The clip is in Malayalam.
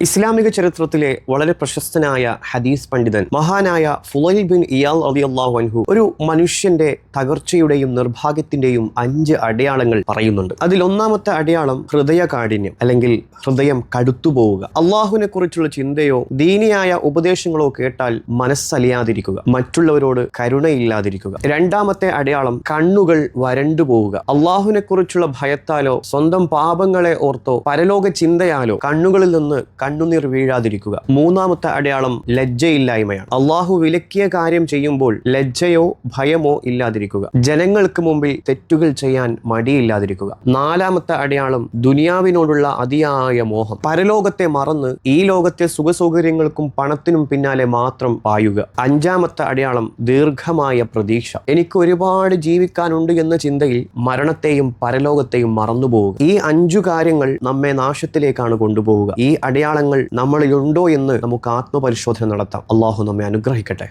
ഇസ്ലാമിക ചരിത്രത്തിലെ വളരെ പ്രശസ്തനായ ഹദീസ് പണ്ഡിതൻ മഹാനായ ഫുളൈൽ ബിൻ ഇയാൽ റളിയല്ലാഹു അൻഹു ഒരു മനുഷ്യന്റെ തകർച്ചയുടെയും നിർഭാഗ്യത്തിന്റെയും 5 അടയാളങ്ങൾ പറയുന്നുണ്ട്. അതിൽ ഒന്നാമത്തെ അടയാളം ഹൃദയകാഠിന്യം, അല്ലെങ്കിൽ ഹൃദയം കടുത്തുപോവുക. അള്ളാഹുവിനെ കുറിച്ചുള്ള ചിന്തയോ ദീനിയായ ഉപദേശങ്ങളോ കേട്ടാൽ മനസ്സലിയാതിരിക്കുക, മറ്റുള്ളവരോട് കരുണയില്ലാതിരിക്കുക. രണ്ടാമത്തെ അടയാളം കണ്ണുകൾ വരണ്ടുപോവുക. അള്ളാഹുവിനെ കുറിച്ചുള്ള ഭയത്താലോ സ്വന്തം പാപങ്ങളെ ഓർത്തോ പരലോക ചിന്തയാലോ കണ്ണുകളിൽ നിന്ന് കണ്ണുനീർ വീഴാതിരിക്കുക. മൂന്നാമത്തെ അടയാളം ലജ്ജയില്ലായ്മയാണ്. അള്ളാഹു വിലക്കിയ കാര്യം ചെയ്യുമ്പോൾ ലജ്ജയോ ഭയമോ ഇല്ലാതിരിക്കുക. ജനങ്ങൾക്ക് മുമ്പിൽ തെറ്റുകൾ ചെയ്യാൻ മടിയില്ലാതിരിക്കുക. നാലാമത്തെ അടയാളം ദുനിയാവിനോടുള്ള അതിയായ മോഹം. പരലോകത്തെ മറന്ന് ഈ ലോകത്തെ സുഖസൗകര്യങ്ങൾക്കും പണത്തിനും പിന്നാലെ മാത്രം പായുക. അഞ്ചാമത്തെ അടയാളം ദീർഘമായ പ്രതീക്ഷ. എനിക്ക് ഒരുപാട് ജീവിക്കാനുണ്ട് എന്ന ചിന്തയിൽ മരണത്തെയും പരലോകത്തെയും മറന്നുപോവുക. ഈ 5 കാര്യങ്ങൾ നമ്മെ നാശത്തിലേക്കാണ് കൊണ്ടുപോവുക. ഈ അടയാളങ്ങൾ നമ്മളിലുണ്ടോ എന്ന് നമുക്ക് ആത്മപരിശോധന നടത്താം. അള്ളാഹു നമ്മെ അനുഗ്രഹിക്കട്ടെ.